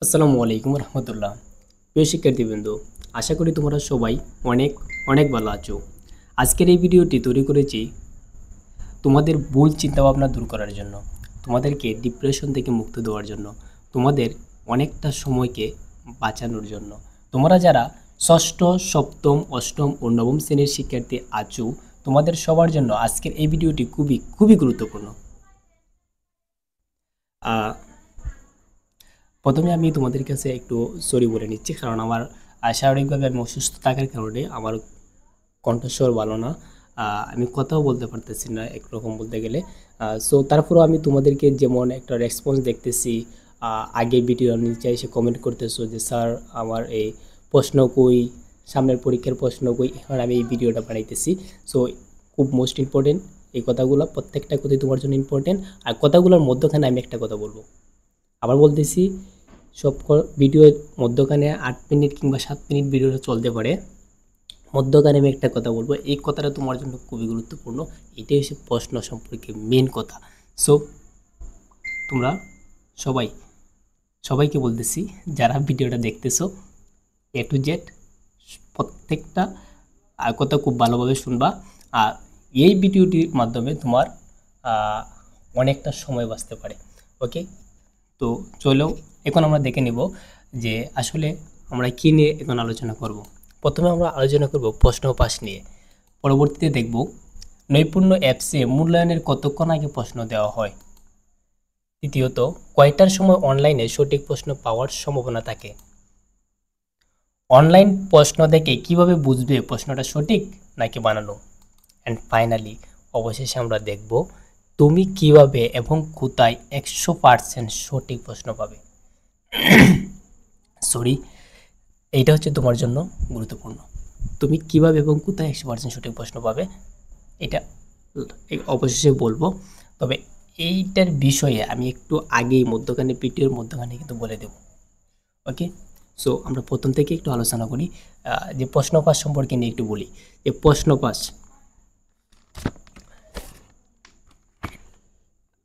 আসসালামু আলাইকুম রহমতুল্লাহ। প্রিয় শিক্ষার্থীবৃন্দ, আশা করি তোমরা সবাই অনেক অনেক ভালো আছো। আজকের এই ভিডিওটি তৈরি করেছি তোমাদের ভুল চিন্তাভাবনা দূর করার জন্য, তোমাদেরকে ডিপ্রেশন থেকে মুক্তি দেওয়ার জন্য, তোমাদের অনেকটা সময়কে বাঁচানোর জন্য। তোমরা যারা ষষ্ঠ, সপ্তম, অষ্টম ও নবম শ্রেণীর শিক্ষার্থী আছো, তোমাদের সবার জন্য আজকের এই ভিডিওটি খুবই খুবই গুরুত্বপূর্ণ। প্রথমে আমি তোমাদের কাছে একটু সরি বলে নিচ্ছি, কারণ আমার শারীরিকভাবে আমি অসুস্থ থাকার কারণে আমার কণ্ঠস্বর ভালো না, আমি কথাও বলতে পারতেছি না একরকম বলতে গেলে। সো তারপরেও আমি তোমাদেরকে যেমন একটা রেসপন্স দেখতেছি, আগে ভিডিওর নিচে এসে কমেন্ট করতেছো যে স্যার আমার এই প্রশ্ন কই, সামনের পরীক্ষার প্রশ্ন কই, এখন আমি এই ভিডিওটা বানাইতেছি। সো খুব মোস্ট ইম্পর্টেন্ট এই কথাগুলো, প্রত্যেকটা কথাই তোমার জন্য ইম্পর্টেন্ট। আর কথাগুলোর মধ্যখানে আমি একটা কথা বলবো, আবার বলতেছি, সব ভিডিওর মধ্যখানে 8 মিনিট কিংবা 7 মিনিট ভিডিওটা চলতে পারে, মধ্যখানে আমি একটা কথা বলবো, এই কথাটা তোমার জন্য খুবই গুরুত্বপূর্ণ। এটাই হচ্ছে প্রশ্ন সম্পর্কে মেন কথা। সো তোমরা সবাই সবাইকে বলতেছি, যারা ভিডিওটা দেখতেছো এ টু জেড প্রত্যেকটা কথা খুব ভালোভাবে শুনবা। আর এই ভিডিওটির মাধ্যমে তোমার অনেকটা সময় বাঁচতে পারে। ওকে, তো চলো এখন আমরা দেখে নিব যে আসলে আমরা কী নিয়ে এখন আলোচনা করব। প্রথমে আমরা আলোচনা করব প্রশ্ন পাস নিয়ে, পরবর্তীতে দেখব নৈপুণ্য অ্যাপসে মূল্যায়নের কতক্ষণ আগে প্রশ্ন দেওয়া হয়, তৃতীয়ত কয়টার সময় অনলাইনে সঠিক প্রশ্ন পাওয়ার সম্ভাবনা থাকে, অনলাইন প্রশ্ন দেখে কিভাবে বুঝবে প্রশ্নটা সঠিক নাকি বানানো, অ্যান্ড ফাইনালি অবশেষে আমরা দেখব তুমি কিভাবে এবং কোথায় 100% সঠিক প্রশ্ন পাবে। সরি, এইটা হচ্ছে তোমার জন্য গুরুত্বপূর্ণ। তুমি কিভাবে এবং কোথায় 100% সঠিক প্রশ্ন পাবে এটা অবশেষে বলবো। তবে এইটার বিষয়ে আমি একটু আগেই মধ্যখানে ভিডিওর মধ্যখানে কিন্তু বলে দেব। ওকে, সো আমরা প্রথম থেকে একটু আলোচনা করি, যে প্রশ্ন পাস সম্পর্কে নিয়ে একটু বলি। যে প্রশ্ন পাস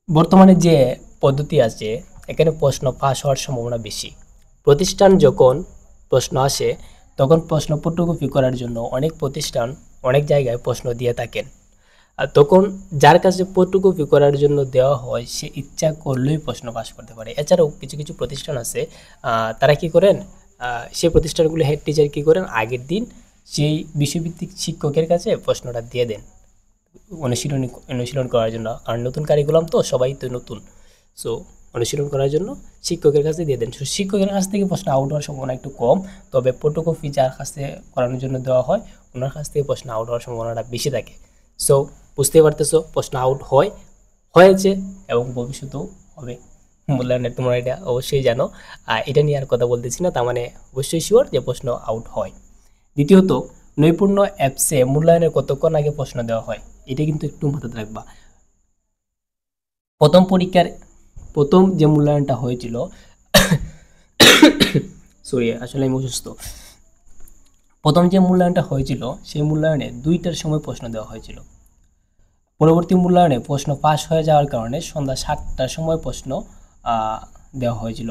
বর্তমানে যে পদ্ধতি আছে, এখানে প্রশ্ন পাস হওয়ার সম্ভাবনা বেশি। প্রতিষ্ঠান যখন প্রশ্ন আসে তখন প্রশ্ন ফটোকপি করার জন্য অনেক প্রতিষ্ঠান অনেক জায়গায় প্রশ্ন দিয়ে থাকেন। আর তখন যার কাছে ফটোকপি করার জন্য দেওয়া হয় সে ইচ্ছা করলেই প্রশ্ন পাস করতে পারে। এছাড়াও কিছু কিছু প্রতিষ্ঠান আছে, তারা কি করেন, সেই প্রতিষ্ঠানগুলো হেড টিচার কী করেন, আগের দিন সেই বিষয়ভিত্তিক শিক্ষকের কাছে প্রশ্নটা দিয়ে দেন অনুশীলন করার জন্য, কারণ নতুন কারিকুলাম তো সবাই তো নতুন। সো অনুশীলন করার জন্য শিক্ষকের কাছে দিয়ে দেন। সো শিক্ষকের কাছ থেকে প্রশ্ন আউট হওয়ার সম্ভাবনা একটু কম, তবে ফটোকপি যার কাছে করানোর জন্য দেওয়া হয় ওনার কাছ থেকে প্রশ্ন আউট হওয়ার সম্ভাবনাটা বেশি থাকে। সো বুঝতে পারতেছো, প্রশ্ন আউট হয়েছে এবং ভবিষ্যতেও হবে মূল্যায়নের, তোমরা এটা অবশ্যই জানো। এটা নিয়ে আর কথা বলতেছি না, তার মানে অবশ্যই শিওর যে প্রশ্ন আউট হয়। দ্বিতীয়ত, নৈপুণ্য অ্যাপসে মূল্যায়নের কতক্ষণ আগে প্রশ্ন দেওয়া হয়, এটা কিন্তু একটু মাথায় রাখবা। প্রথম যে মূল্যায়নটা হয়েছিল সরি, আসলে আমি অসুস্থ। প্রথম যে মূল্যায়নটা হয়েছিল সেই মূল্যায়নে 2টার সময় প্রশ্ন দেওয়া হয়েছিল। পরবর্তী মূল্যায়নে প্রশ্ন পাস হয়ে যাওয়ার কারণে সন্ধ্যা 7টার সময় প্রশ্ন দেওয়া হয়েছিল।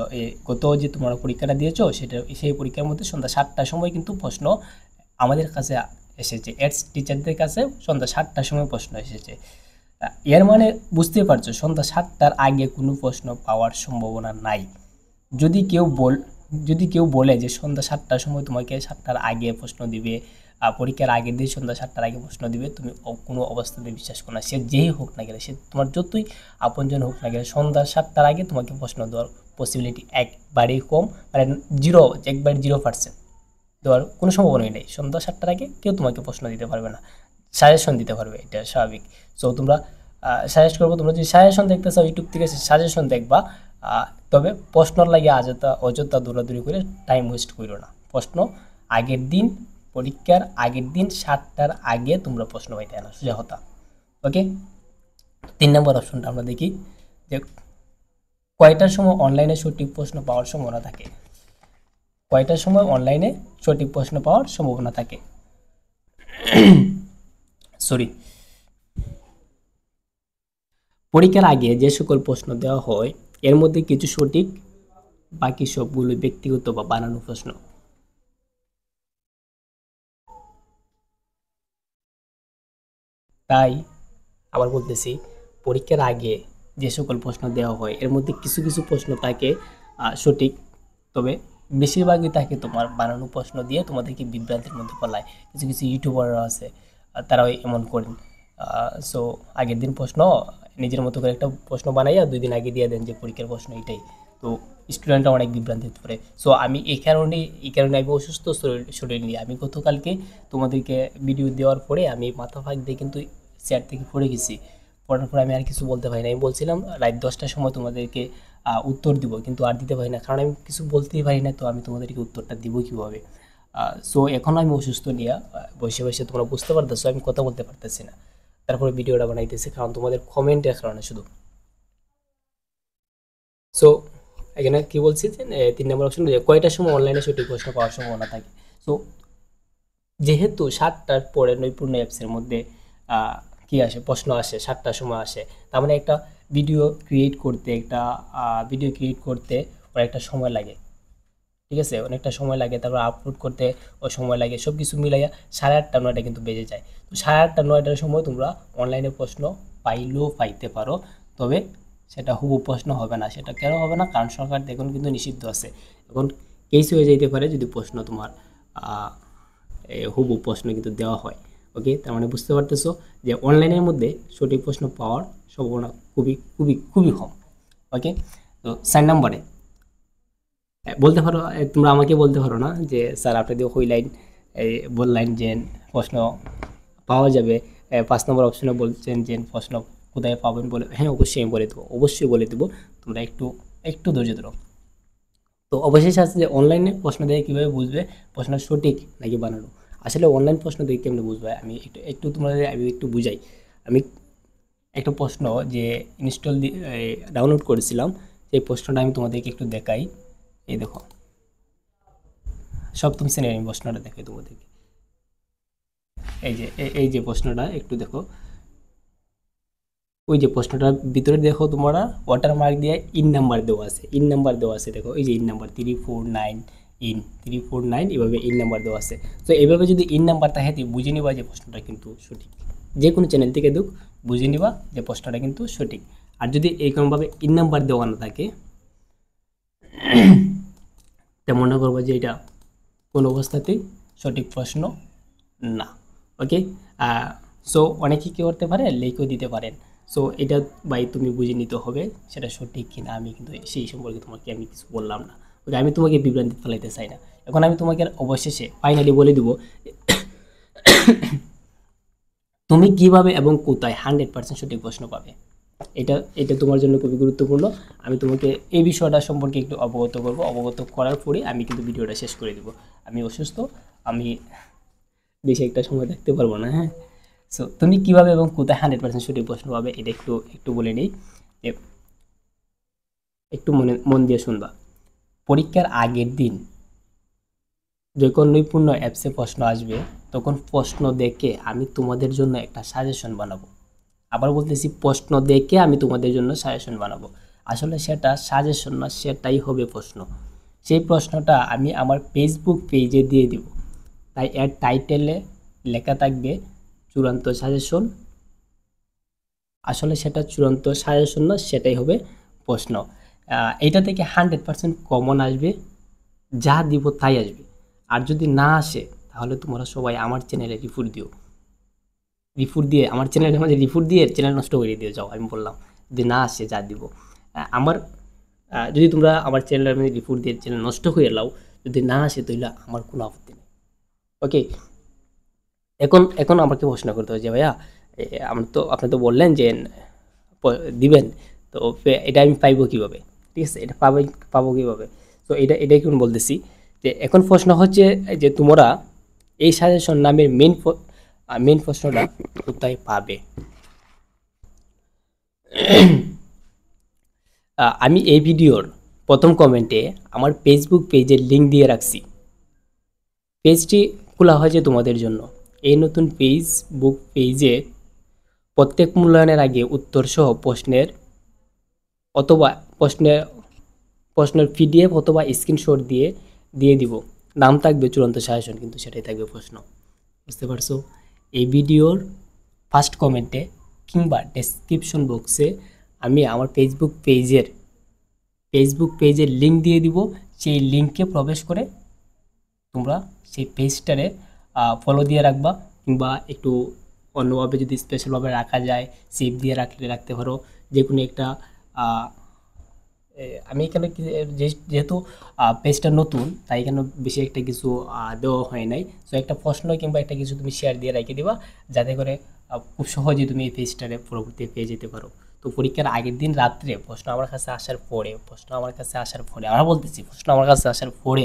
গত যে তোমরা পরীক্ষাটা দিয়েছো সেই পরীক্ষার মধ্যে সন্ধ্যা 7টার সময় কিন্তু প্রশ্ন আমাদের কাছে এসেছে, এডস টিচারদের কাছে সন্ধ্যা 7টার সময় প্রশ্ন এসেছে। এর মানে বুঝতেই পারছো সন্ধ্যা 7টার আগে কোনো প্রশ্ন পাওয়ার সম্ভাবনা নাই। যদি কেউ বলে যে সন্ধ্যা 7টার সময় তোমাকে 7টার আগে প্রশ্ন দিবে, পরীক্ষার আগের দিন সন্ধ্যা 7টার আগে প্রশ্ন দিবে, তুমি কোনো অবস্থাতে বিশ্বাস করো না। সে যেই হোক না গেলে, সে তোমার যতই আপনজন হোক না গেলে, সন্ধ্যা 7টার আগে তোমাকে প্রশ্ন দেওয়ার পসিবিলিটি একবারেই কম, মানে একবারে 0% দেওয়ার কোনো সম্ভাবনাই নেই। সন্ধ্যা 7টার আগে কেউ তোমাকে প্রশ্ন দিতে পারবে না, সাজেশন দিতে পারবে, এটা স্বাভাবিক। সো তোমরা সাজেস্ট করবো, তোমরা যদি সাজেশন দেখতে চাও ইউটিউব থেকে সাজেশন দেখবা, তবে প্রশ্নর লাগে অযথা দৌড়াদৌড়ি করে টাইম ওয়েস্ট করো না। প্রশ্ন আগের দিন, পরীক্ষার আগের দিন 7টার আগে তোমরা প্রশ্ন পাইতে না, সোজা কথা। ওকে, 3 নম্বর অপশনটা আমরা দেখি যে কয়টার সময় অনলাইনে সঠিক প্রশ্ন পাওয়ার সম্ভাবনা থাকে। কয়টার সময় অনলাইনে সঠিক প্রশ্ন পাওয়ার সম্ভাবনা থাকে সরি, পরীক্ষার আগে যে সকল প্রশ্ন দেওয়া হয় এর মধ্যে কিছু সঠিক বাকি সবগুলো ব্যক্তিগত বা বানানো প্রশ্ন। তাই আবার বলতেছি, পরীক্ষার আগে যে সকল প্রশ্ন দেওয়া হয় এর মধ্যে কিছু কিছু প্রশ্ন থাকে সঠিক, তবে বেশিরভাগই থাকে তোমার বানানো প্রশ্ন দিয়ে তোমাদেরকে বিভ্রান্তির মধ্যে ফেলায়। কিছু কিছু ইউটিউবাররা আছে, তারাও এমন করেন। সো আগের দিন প্রশ্ন নিজের মতো করে একটা প্রশ্ন বানাইয়া 2 দিন আগে দিয়ে দেন যে পরীক্ষার প্রশ্ন এটাই। তো স্টুডেন্টরা অনেক বিভ্রান্তিতে পড়ে। সো আমি এই কারণে আমি অসুস্থ শরীর নিয়ে আমি গতকালকে তোমাদেরকে ভিডিও দেওয়ার পরে আমি মাথা ফাঁক দিয়ে কিন্তু চেয়ার থেকে পড়ে গেছি। পড়ার পরে আমি আর কিছু বলতে পারি না। আমি বলছিলাম রাত 10টার সময় তোমাদেরকে উত্তর দিব, কিন্তু আর দিতে পারি না, কারণ আমি কিছু বলতেই পারি না। তো আমি তোমাদেরকে উত্তরটা দিব কীভাবে? সো এখন আমি অসুস্থ নিয়ে বসে বসে তোমরা বুঝতে পারতেছো আমি কথা বলতে পারতেছি না, তারপরে ভিডিওটা বানাইতেছি কারণ তোমাদের কমেন্টের কারণে শুধু। সো এখানে কি বলছি যে 3 নম্বর অপশন, কয়টার সময় অনলাইনে সঠিক প্রশ্ন পাওয়ার সম্ভাবনা থাকে। সো যেহেতু 7টার পরে নৈপুণ্য অ্যাপসের মধ্যে কি আসে, প্রশ্ন আসে 7টার সময় আসে, তার মানে একটা ভিডিও ক্রিয়েট করতে অনেকটা সময় লাগে। ঠিক আছে, অনেকটা সময় লাগে, তারপর আপলোড করতে ও সময় লাগে, সব কিছু মিলাইয়া 8:30 9টা কিন্তু বেজে যায়। তো 8:30 9টার সময় তোমরা অনলাইনে প্রশ্ন পাইলেও পাইতে পারো, তবে সেটা হুবহু প্রশ্ন হবে না। সেটা কেন হবে না? কারণ সরকার এখন কিন্তু নিষিদ্ধ আছে। এখন কেস হয়ে যেতে পারে যদি প্রশ্ন তোমার হুবহু প্রশ্ন কিন্তু দেওয়া হয়। ওকে, তার মানে বুঝতে পারতেছো যে অনলাইনের মধ্যে সঠিক প্রশ্ন পাওয়ার সম্ভাবনা খুবই খুবই খুবই কম। ওকে, তো 4 নম্বরে বলতে পারো, তোমরা আমাকে বলতে পারো না যে স্যার আপনি দিয়ে হইলাইন বললেন যে প্রশ্ন পাওয়া যাবে, 5 নম্বর অপশনে বলছেন যে প্রশ্ন কোথায় পাবেন বলে। হ্যাঁ, অবশ্যই আমি বলে দেবো, অবশ্যই বলে দেবো। তোমরা একটু একটু ধৈর্য ধরো। তো অবশেষে আছে যে অনলাইনে প্রশ্ন দেখে কীভাবে বুঝবে প্রশ্ন সঠিক নাকি বানানো। আসলে অনলাইন প্রশ্ন দেখে কেমনি বুঝবে, আমি একটু তোমাদের আমি একটু বুঝাই। আমি একটা প্রশ্ন যে ডাউনলোড করেছিলাম, সেই প্রশ্নটা আমি তোমাদেরকে একটু দেখাই। এই দেখো, 7ম শ্রেণীর আমি প্রশ্নটা দেখাই তোমাদেরকে। এই যে প্রশ্নটা একটু দেখো, ওই যে প্রশ্নটার ভিতরে দেখো তোমরা ওয়াটারমার্ক দিয়ে ইন নাম্বার দেওয়া আছে, দেখো এই যে ইন নাম্বার 349 এভাবে ইন নাম্বার দেওয়া আছে। তো এইভাবে যদি ইন নাম্বার থাকে বুঝে নিবা যে প্রশ্নটা কিন্তু সঠিক। যে কোনো চ্যানেল থেকে দুক বুঝে নিবা যে প্রশ্নটা কিন্তু সঠিক। আর যদি এইরকমভাবে ইন নাম্বার দেওয়া না থাকে তা মনে করবো যে এটা কোনো অবস্থাতেই সঠিক প্রশ্ন না। ওকে, সো অনেকে কী করতে পারে, লিখেও দিতে পারেন। সো এটা ভাই তুমি বুঝে নিতে হবে সেটা সঠিক কিনা। আমি কিন্তু সেই সম্পর্কে তোমাকে আমি কিছু বললাম না। ওকে, আমি তোমাকে বিভ্রান্তি ফেলাইতে চাই না। এখন আমি তোমাকে অবশেষে ফাইনালি বলে দিব তুমি কিভাবে এবং কোথায় 100% সঠিক প্রশ্ন পাবে। এটা তোমার জন্য খুবই গুরুত্বপূর্ণ। আমি তোমাকে এই বিষয়টা সম্পর্কে একটু অবগত করব। অবগত করার পরে আমি কিন্তু ভিডিওটা শেষ করে দিব। আমি অসুস্থ, আমি বেশি একটা সময় থাকতে পারবো না। হ্যাঁ, সো তুমি কিভাবে এবং কোথায় 100% সঠিক প্রশ্ন পাবে এটা একটু বলে নিই। একটু মন দিয়ে শুনবা। পরীক্ষার আগের দিন যখন নৈপুণ্য অ্যাপসে প্রশ্ন আসবে, তখন প্রশ্ন দেখে আমি তোমাদের জন্য একটা সাজেশন বানাবো। আবার বলতেছি, প্রশ্ন দেখে আমি তোমাদের জন্য সাজেশন বানাবো। আসলে সেটা সাজেশন না, সেটাই হবে প্রশ্ন। সেই প্রশ্নটা আমি আমার ফেসবুক পেজে দিয়ে দিব। তাই এর টাইটেলে লেখা থাকবে চূড়ান্ত সাজেশন। আসলে সেটা চূড়ান্ত সাজেশন না, সেটাই হবে প্রশ্ন। এটা থেকে 100% কমন আসবে, যা দিব তাই আসবে। আর যদি না আসে তাহলে তোমরা সবাই আমার চ্যানেলে রিপোর্ট দিয়ে আমার চ্যানেলের মধ্যে রিপোর্ট দিয়ে চ্যানেল নষ্ট করে দিয়ে যাও। আমি বললাম যদি না আসে যা দিব আমার, যদি তোমরা আমার চ্যানেলের মধ্যে রিপোর্ট দিয়ে চ্যানেল নষ্ট করে লাও, যদি না আসে তাহলে আমার কোনো আপত্তি নেই। ওকে, এখন আমাকে প্রশ্ন করতে হবে যে ভাইয়া আপনি তো বললেন যে দিবেন, তো এটা আমি পাইবো কীভাবে? ঠিক আছে, এটা পাবো কীভাবে? তো এটাই কোন বলতেছি যে এখন প্রশ্ন হচ্ছে যে তোমরা এই সাজেশন নামের মেন প্রশ্নটা কোথায় পাবে। আমি এই ভিডিওর প্রথম কমেন্টে আমার ফেসবুক পেজের লিঙ্ক দিয়ে রাখছি। পেজটি খোলা হয়েছে তোমাদের জন্য। এই নতুন ফেসবুক পেজে প্রত্যেক মূল্যায়নের আগে উত্তর সহ প্রশ্নের প্রশ্নের পিডিএফ অথবা স্ক্রিনশট দিয়ে দিব। নাম থাকবে চূড়ান্ত সাজেশন, কিন্তু সেটাই থাকবে প্রশ্ন। বুঝতে পারছো? এই ভিডিওর ফার্স্ট কমেন্টে কিংবা ডেসক্রিপশন বক্সে আমি আমার ফেসবুক পেজের লিঙ্ক দিয়ে দিব। সেই লিঙ্কে প্রবেশ করে তোমরা সেই পেজটারে ফলো দিয়ে রাখবা, কিংবা একটু অন্যভাবে যদি স্পেশালভাবে রাখা যায় সেভ দিয়ে রাখতে পারো। যে কোনো একটা আমি এখানে যেহেতু পেজটা নতুন, তাই এখানে বেশি একটা কিছু দেওয়া হয় নাই। সো একটা প্রশ্ন কিংবা একটা কিছু তুমি শেয়ার দিয়ে রেখে দিবা, যাতে করে খুব সহজে তুমি এই পেজটারে পরবর্তী পেয়ে যেতে পারো। তো পরীক্ষার আগের দিন রাত্রে প্রশ্ন আমার কাছে আসার পরে আমরা বলতেছি প্রশ্ন আমার কাছে আসার পরে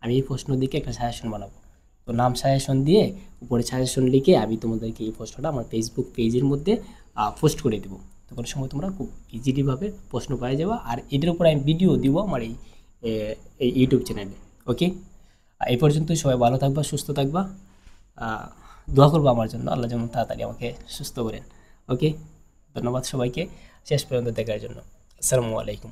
আমি এই প্রশ্ন দিকে একটা সাজেশন বানাবো। তো নাম সাজেশন দিয়ে উপরে সাজেশন লিখে আমি তোমাদেরকে এই প্রশ্নটা আমার ফেসবুক পেজের মধ্যে পোস্ট করে দেবো। তখন সময় তোমরা খুব ইজিলিভাবে প্রশ্ন পাই যাবা। আর এটার উপরে আমি ভিডিও দিব আমার এই ইউটিউব চ্যানেলে। ওকে, এই পর্যন্তই। সবাই ভালো থাকবা, সুস্থ থাকবা, দোয়া করবো আমার জন্য, আল্লাহ যেমন তাড়াতাড়ি আমাকে সুস্থ করেন। ওকে, ধন্যবাদ সবাইকে শেষ পর্যন্ত দেখার জন্য। আসসালামু আলাইকুম।